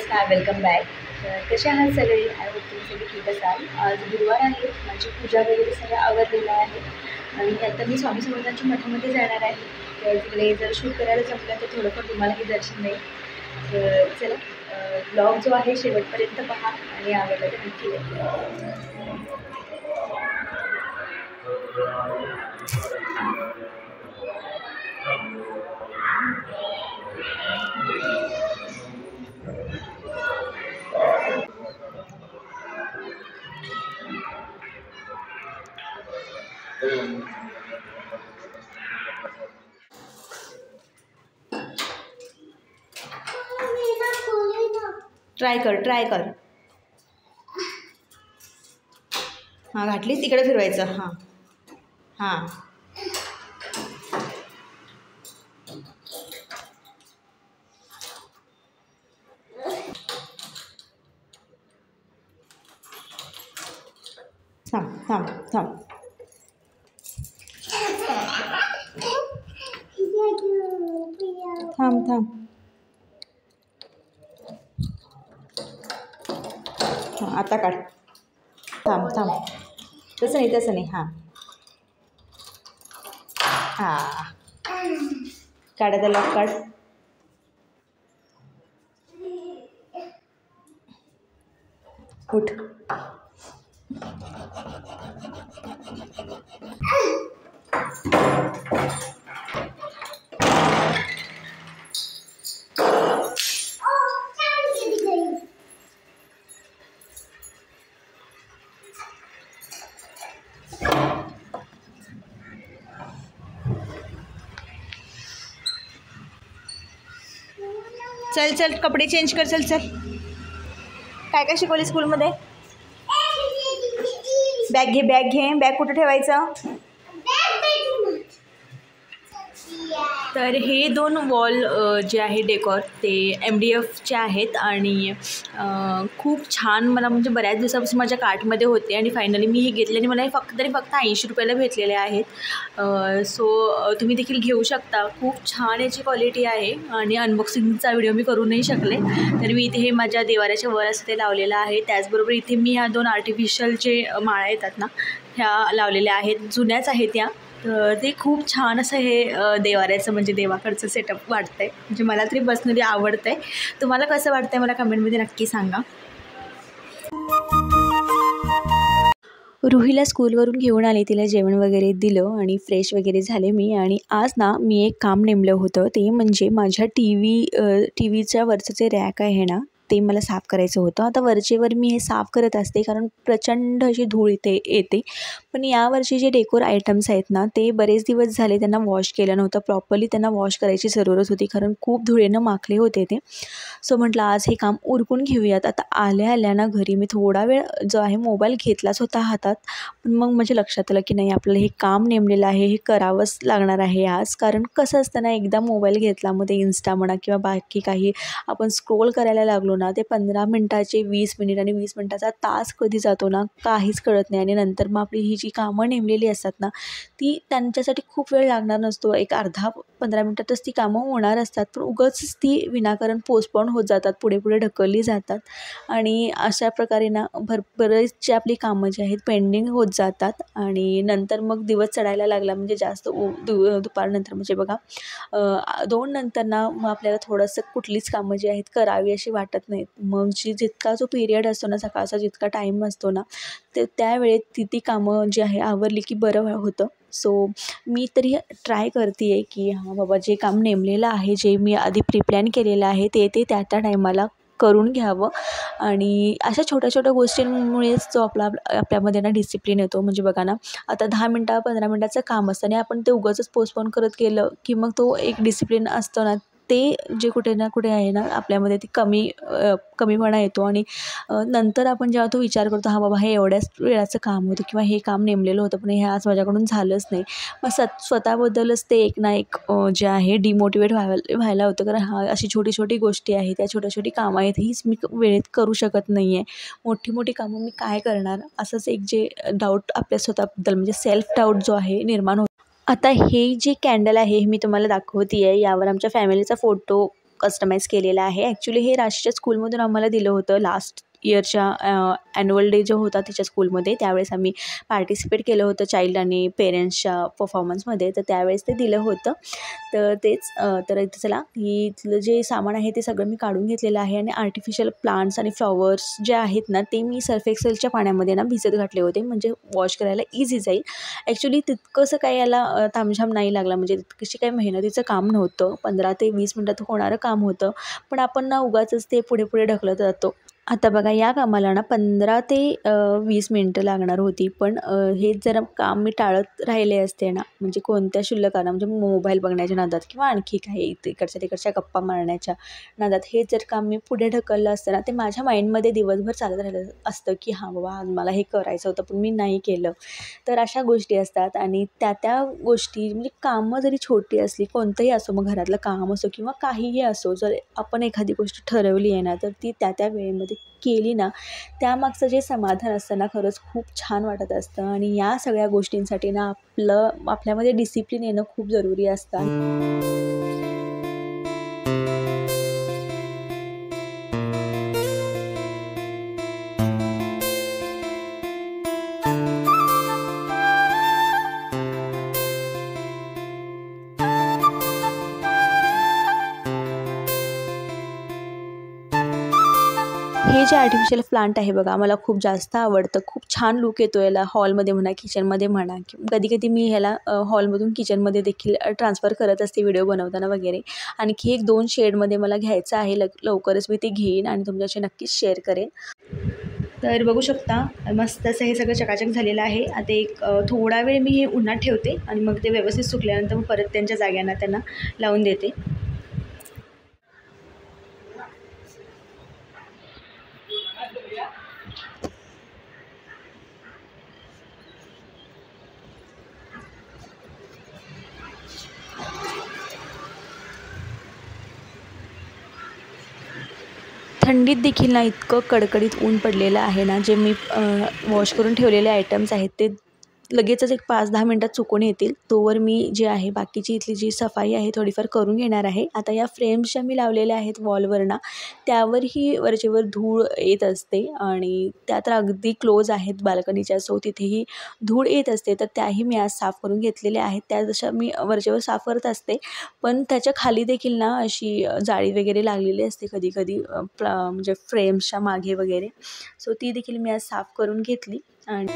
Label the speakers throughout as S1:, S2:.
S1: नमस्कार, welcome back. तर कसे आहात सगळे? आय होप तुम्ही सगळे ठीक असाल. आज गुरुवार आहे, माझी पूजा वगैरे सगळं आवरलेलं आहे आणि आता मी स्वामी समर्थांच्या मठामध्ये जाणार आहे. तर तिकडे जर शूट करायला जमलं तर थोडंफार तुम्हालाही दर्शन देईल. तर चला, ब्लॉग जो आहे शेवटपर्यंत पहा आणि आवडला तर नक्की द्या. ट्राय कर. हां, घातलीस इकडे फिरवायचं. हां हां थांब. हां, आता काढ. थांब. तसं नाही. हां काढ, आता लॉक काढ. उठ. चल कपडे चेंज कर. चल काय शिकवली स्कूलमध्ये? बॅग घे. बॅग कुठं ठेवायचं? तर हे 2 वॉल जे आहे डेकॉर ते MDFचे आहेत आणि खूप छान. मला म्हणजे बऱ्याच दिवसापासून माझ्या कार्टमध्ये होते आणि फायनली मी हे घेतले आणि मला हे फक्त 80 रुपयाला भेटलेले आहेत. सो तुम्ही देखील घेऊ शकता. खूप छान याची क्वालिटी आहे आणि अनबॉक्सिंगचा व्हिडिओ मी करू नाही शकले, तर मी इथे हे माझ्या देवाऱ्याच्या वर असं ते लावलेलं आहे. त्याचबरोबर इथे मी ह्या 2 आर्टिफिशियल जे माळा येतात ना, ह्या लावलेल्या आहेत. जुन्याच आहेत त्या. तर ते खूप छान असं हे देवाऱ्याचं म्हणजे देवाकडचं सेटअप वाटतं आहे. म्हणजे मला तरी पर्सनली आवडतं आहे. तुम्हाला कसं वाटतं आहे मला कमेंटमध्ये नक्की सांगा. रुहीला स्कूलवरून घेऊन आले, तिला जेवण वगैरे दिलं आणि फ्रेश वगैरे झाले मी. आणि आज ना मी एक काम नेमलं होतं, ते म्हणजे माझ्या टी व्हीच्या वरचं जे रॅक आहे ना, ते मला साफ करायचं होतं. आता वरचेवर मी हे साफ करत असते कारण प्रचंड अशी धूळ येते. पण यावर्षी जे डेकोर आयटम्स आहेत ना, ते बरेच दिवस झाले त्यांना वॉश केलं नव्हतं. प्रॉपरली त्यांना वॉश करायची जरूरत होती कारण खूप धुळेनं माखले होते ते. सो म्हटलं आज हे काम उरकून घेऊयात. आता आल्या ना घरी मी थोडा वेळ जो आहे मोबाईल घेतलाच होता हातात, पण मग माझ्या लक्षात आलं की नाही, आपल्याला हे काम नेमलेलं आहे, हे करावंच लागणार आहे आज. कारण कसं असतं ना, एकदा मोबाईल घेतला मग ते इन्स्टा म्हणा किंवा बाकी काही आपण स्क्रोल करायला लागलो ना, ते 15 मिनटाचे 20 मिनिट आणि 20 मिनटाचा तास कधी जातो ना काहीच कळत नाही. आणि नंतर मग आपली ही जी कामं नेमलेली असतात ना, ती त्यांच्यासाठी खूप वेळ लागणार नसतो. एक 15 मिनटातच ती कामं होणार असतात, पण उगाचच ती विनाकारण पोस्टपोन होत जातात, पुढे ढकलली जातात. आणि अशा प्रकारे ना बरेचसे आपली कामं जी आहेत पेंडिंग होत जातात. आणि नंतर मग दिवस चढायला लागला म्हणजे जास्त दुपारनंतर म्हणजे बघा 2 नंतर ना मग आपल्याला थोडंसं कुठलीच कामं जी आहेत करावी अशी वाटत नाहीत. मग जितका जो पिरियड असतो ना, सकाळचा जितका टाईम असतो ना, त्यावेळेत ती कामं जी आहे आवरली की बरं होतं. सो मी तरी ट्राय करते आहे की हां बाबा, जे काम नेमलेलं आहे, जे मी आधी प्रिप्लॅन केलेलं आहे ते त्या टायमाला करून घ्यावं. आणि अशा छोट्या गोष्टींमुळेच जो आपल्यामध्ये ना डिसिप्लिन येतो. म्हणजे बघा ना, आता 15 मिनटाचं काम असतं आणि आपण ते उगाचच पोस्टपोन करत गेलं की मग तो एक डिसिप्लिन असतो ना, ते जे कुठे ना कुठे आहे ना आपल्यामध्ये ती कमीपणा येतो. आणि नंतर आपण जेव्हा तो विचार करतो, हां बाबा हे एवढ्याच वेळाचं काम होतं किंवा हे काम नेमलेलं होतं पण हे आज माझ्याकडून झालंच नाही, मग स्वतःबद्दलच ते एक ना एक जे आहे डिमोटिवेट व्हायला होतं. कारण हा अशी छोटी गोष्टी आहेत, त्या छोटी कामं आहेत, हीच मी वेळेत करू शकत नाही आहे. मोठी कामं मी काय करणार, असंच एक जे डाऊट आपल्या स्वतःबद्दल म्हणजे सेल्फ डाऊट जो आहे निर्माण होतो. आता हे जे कॅन्डल आहे हे मी तुम्हाला दाखवते आहे. यावर आमच्या फॅमिलीचा फोटो कस्टमाइज केलेलं आहे. ॲक्च्युली हे राशीच्या स्कूलमधून आम्हाला दिलं होतं लास्ट इयरच्या ॲन्युअल डे जो होता तिच्या स्कूलमध्ये, त्यावेळेस आम्ही पार्टिसिपेट केलं होतं चाइल्ड आणि पेरेंट्सच्या परफॉर्मन्समध्ये, तर त्यावेळेस ते दिलं होतं. तर तेच तर इथं चला इथलं जे सामान आहे ते सगळं मी काढून घेतलेलं आहे आणि आर्टिफिशियल प्लांट्स आणि फ्लॉवर्स जे आहेत ना ते मी सर्फ एक्सेलच्या पाण्यामध्ये ना भिजत घातले होते, म्हणजे वॉश करायला इझी जाईल. ॲक्च्युली तितकंसं काही याला तामझाम नाही लागला, म्हणजे तितकीशी काही मेहनतीचं काम नव्हतं. 15 ते 20 मिनटात होणारं काम होतं, पण आपण ना उगाचच ते पुढे पुढे ढकलत जातो. आता बघा या कामाला ना 15 ते 20 मिनटं लागणार होती, पण हे जर काम मी टाळत राहिले असते ना, म्हणजे कोणत्या क्षुल्लकानं, म्हणजे मोबाईल बघण्याच्या नादात किंवा आणखी काही इकडच्या तिकडच्या गप्पा मारण्याच्या नादात हे जर काम मी पुढे ढकललं असतं ना, ते माझ्या माइंडमध्ये दिवसभर चालत राहिलं असतं की हां बाबा आज मला हे करायचं होतं पण मी नाही केलं. तर अशा गोष्टी असतात आणि त्या गोष्टी म्हणजे कामं जरी छोटी असली, कोणतंही असो, मग घरातलं काम असो किंवा काहीही असो, जर आपण एखादी गोष्ट ठरवली आहे ना, तर ती त्या वेळेमध्ये केली ना, त्यामागचं जे समाधान असतं ना खरंच खूप छान वाटत असतं. आणि या सगळ्या गोष्टींसाठी ना आपल्यामध्ये डिसिप्लिन येणं खूप जरुरी असतं. हे जे आर्टिफिशियल प्लांट आहे बघा, मला खूप जास्त आवडतं. खूप छान लूक येतो याला, हॉलमध्ये म्हणा, किचनमध्ये म्हणा. कधी-कधी मी ह्याला हॉलमधून किचनमध्ये देखील ट्रान्सफर करत असते व्हिडिओ बनवताना वगैरे. आणखी 1-2 शेडमध्ये मला घ्यायचं आहे. लवकरच मी ते घेईन आणि तुमच्याशी नक्कीच शेअर करेन. तर बघू शकता मस्त असं हे सगळं चकाचक झालेलं आहे. आता एक थोडा वेळ मी हे उन्हात ठेवते आणि मग ते व्यवस्थित सुकल्यानंतर मग परत त्यांच्या जाग्यांना त्यांना लावून देते. थंडीत देखील ना इतकं कडकडीत ऊन पडलेलं आहे ना, जे मी वॉश करून ठेवलेले आयटम्स आहेत ते लगेचच एक 5-10 मिनटात सुकून येतील. तोवर मी जे आहे बाकीची इथली जी सफाई आहे थोडीफार करून घेणार आहे. आता या फ्रेम्स ज्या मी लावलेल्या आहेत वॉलवर ना, त्यावरही वरचेवर धूळ येत असते आणि त्या तर अगदी क्लोज आहेत बाल्कनीच्या, सो तिथेही धूळ येत असते. तर त्याही मी आज साफ करून घेतलेल्या आहेत. त्या जशा मी वरचेवर साफ करत असते, पण त्याच्या खाली देखील ना अशी जाळी वगैरे लागलेली असते कधी-कधी म्हणजे फ्रेम्सच्या मागे वगैरे. सो ती देखील मी आज साफ करून घेतली. आणि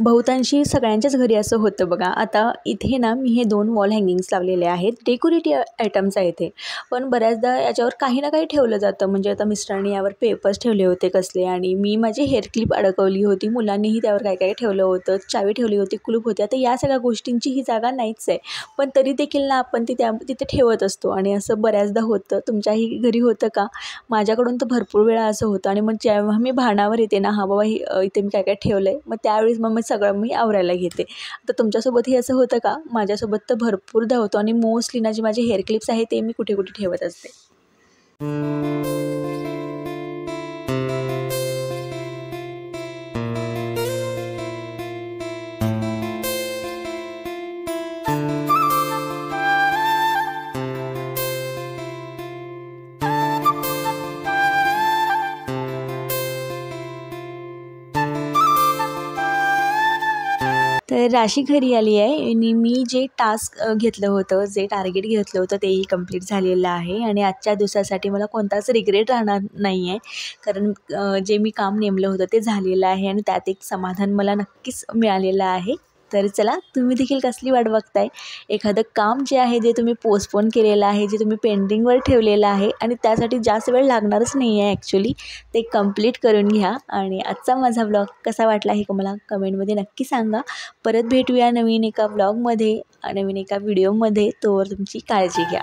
S1: बहुतांशी सगळ्यांच्याच घरी असं होतं बघा. आता इथे ना मी हे 2 वॉल हँगिंग्स लावलेले आहेत. डेकोरेटिव्ह आयटम्स आहेत हे. पण बऱ्याचदा याच्यावर काही ना काही ठेवलं जातं. म्हणजे आता मिस्टरांनी यावर पेपर्स ठेवले होते कसले आणि मी माझी हेअर क्लिप अडकवली होती. मुलांनीही त्यावर काय ठेवलं होतं. चावी ठेवली होती, कुलूप होते. आता या सगळ्या गोष्टींची ही जागा नाहीच आहे. पण तरी देखील ना आपण ती तिथे ठेवत असतो आणि असं बऱ्याचदा होतं. तुमच्याही घरी होतं का? माझ्याकडून तर भरपूर वेळा असं होतं आणि मग जेव्हा मी भानावर येते ना, हां बाबा इथे मी काय ठेवलं आहे, मग त्यावेळेस मग सगळं मी आवरायला घेते. तर तुमच्यासोबतही असं होतं का? माझ्यासोबत तर भरपूरदा होतं आणि मोस्टली ना जे माझे हेअर क्लिप्स आहेत ते मी कुठे ठेवत असते. तर राशी घरी आली आहे आणि मी जे टास्क घेतलं होतं, जे टार्गेट घेतलं होतं तेही कंप्लीट झालेलं आहे आणि आजच्या दिवसासाठी मला कोणताच रिग्रेट राहणार नाही आहे. कारण जे मी काम नेमलं होतं ते झालेलं आहे आणि त्यात एक समाधान मला नक्कीच मिळालेलं आहे. तर चला तुम्ही देखील कसली वाट बघताय? एखादं काम जे आहे जे तुम्ही पोस्टपोन केलेलं आहे, जे तुम्ही पेंडिंगवर ठेवलेलं आहे आणि त्यासाठी जास्त वेळ लागणारच नाही आहे ॲक्च्युली, ते कंप्लीट करून घ्या. आणि आजचा माझा ब्लॉग कसा वाटला हे मला कमेंटमध्ये नक्की सांगा. परत भेटूया नवीन एका व्लॉगमध्ये, नवीन एका व्हिडिओमध्ये. तोवर तुमची काळजी घ्या.